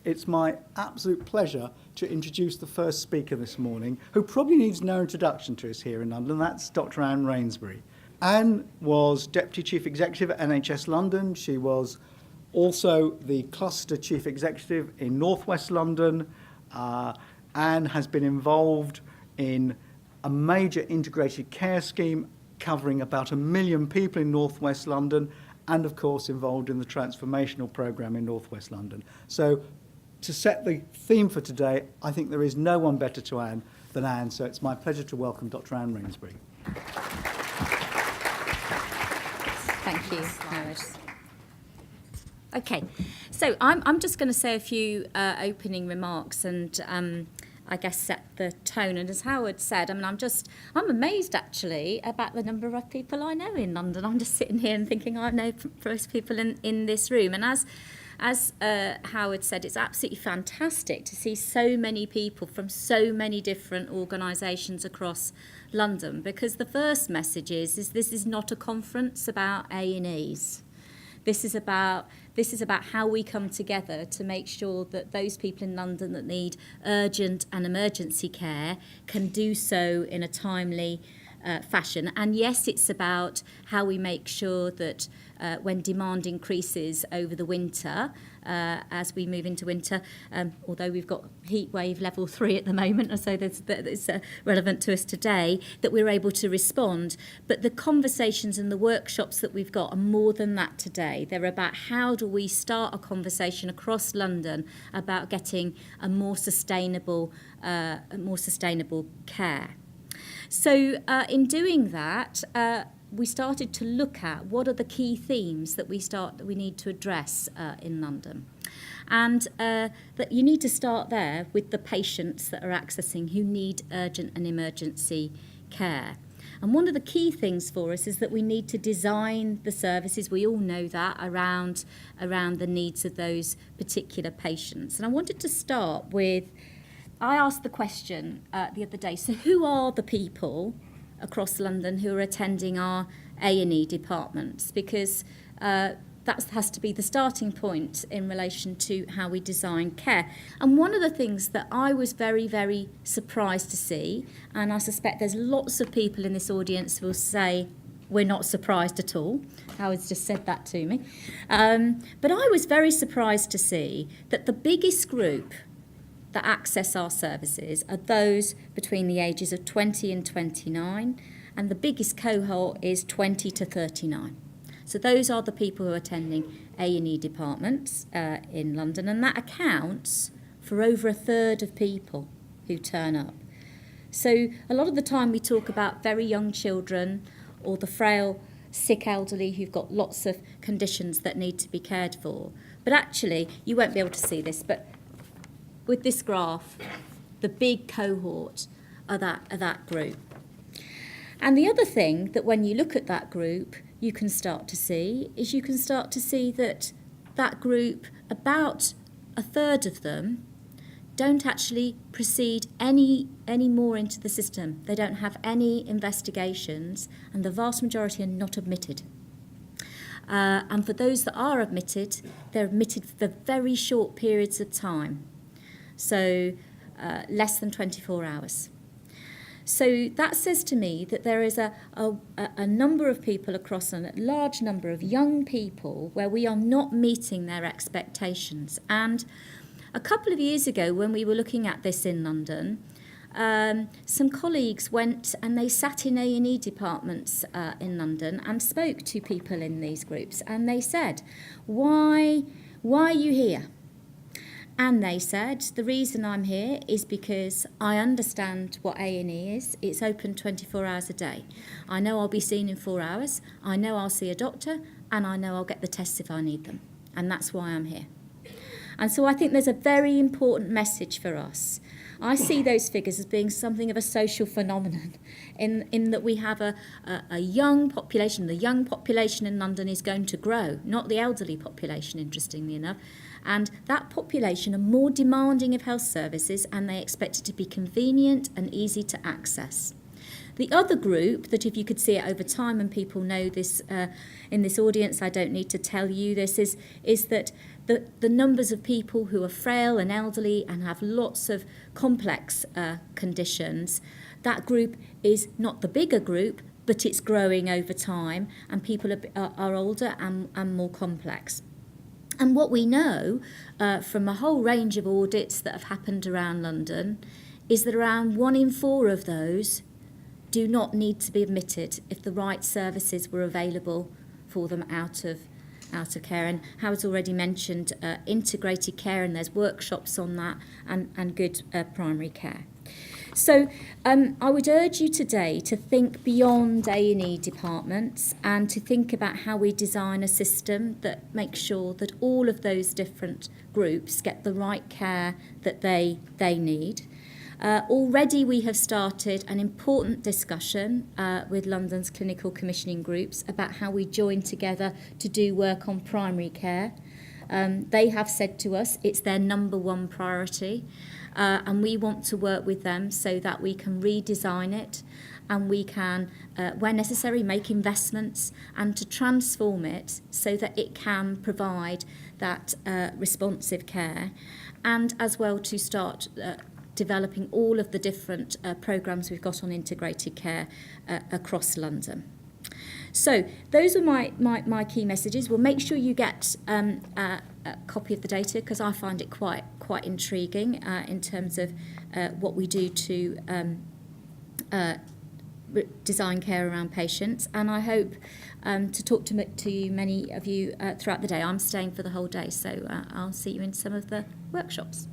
it's my absolute pleasure to introduce the first speaker this morning, who probably needs no introduction to us here in London. That's Dr Anne Rainsberry. Anne was Deputy Chief Executive at NHS London. She was also the Cluster Chief Executive in North West London. Anne has been involved in a major integrated care scheme covering about 1 million people in North West London, and of course involved in the transformational programme in North West London. So to set the theme for today, I think there is no one better than Anne, so it's my pleasure to welcome Dr Anne Rainsberry. Thank you, Howard. Okay, so I'm just going to say a few opening remarks and I guess set the tone. And as Howard said, I'm amazed actually about the number of people I know in London. I'm just sitting here and thinking I know most people in this room. And as Howard said, it's absolutely fantastic to see so many people from so many different organisations across London, because the first message is this is not a conference about A&Es. This is about how we come together to make sure that those people in London that need urgent and emergency care can do so in a timely fashion. And yes, it's about how we make sure that when demand increases over the winter, as we move into winter, although we've got heat wave level 3 at the moment, so it's relevant to us today, that we're able to respond. But the conversations and the workshops that we've got are more than that today. They're about how do we start a conversation across London about getting a more sustainable care. So in doing that, we started to look at what are the key themes that we need to address in London. And that you need to start there with the patients that are accessing who need urgent and emergency care. And one of the key things for us is that we need to design the services, we all know that, around the needs of those particular patients. And I wanted to start with, I asked the question the other day, so who are the people across London who are attending our A&E departments? Because that has to be the starting point in relation to how we design care. And one of the things that I was very, very surprised to see, and I suspect there's lots of people in this audience who will say, we're not surprised at all. Howard's just said that to me. But I was very surprised to see that the biggest group that access our services are those between the ages of 20 and 29, and the biggest cohort is 20 to 39. So those are the people who are attending A&E departments in London, and that accounts for over a third of people who turn up. So a lot of the time we talk about very young children or the frail, sick elderly who've got lots of conditions that need to be cared for. But actually, you won't be able to see this, but with this graph, the big cohort are that group. And the other thing that when you look at that group, you can start to see that that group, about a third of them, don't actually proceed any more into the system. They don't have any investigations, and the vast majority are not admitted. And for those that are admitted, they're admitted for very short periods of time. So less than 24 hours. So that says to me that there is a number of people across a large number of young people where we are not meeting their expectations. And a couple of years ago, when we were looking at this in London, some colleagues went and they sat in A&E departments in London and spoke to people in these groups. And they said, why are you here? And they said, the reason I'm here is because I understand what A&E is. It's open 24 hours a day. I know I'll be seen in 4 hours. I know I'll see a doctor, and I know I'll get the tests if I need them. And that's why I'm here. And so I think there's a very important message for us. I see those figures as being something of a social phenomenon in that we have a young population. The young population in London is going to grow, not the elderly population, interestingly enough. And that population are more demanding of health services, and they expect it to be convenient and easy to access. The other group, that if you could see it over time, and people know this in this audience, I don't need to tell you this, is that the numbers of people who are frail and elderly and have lots of complex conditions, that group is not the bigger group, but it's growing over time, and people are older and more complex. And what we know from a whole range of audits that have happened around London is that around 1 in 4 of those do not need to be admitted if the right services were available for them out of care. And Howard's already mentioned integrated care, and there's workshops on that, and good primary care. So I would urge you today to think beyond A&E departments and to think about how we design a system that makes sure that all of those different groups get the right care that they need. Already we have started an important discussion with London's clinical commissioning groups about how we join together to do work on primary care. They have said to us it's their number one priority, and we want to work with them so that we can redesign it and we can, where necessary, make investments and to transform it so that it can provide that responsive care, and as well to start developing all of the different programmes we've got on integrated care across London. So those are my key messages. Well, make sure you get a copy of the data, because I find it quite intriguing in terms of what we do to design care around patients. And I hope to talk to many of you throughout the day. I'm staying for the whole day, so I'll see you in some of the workshops.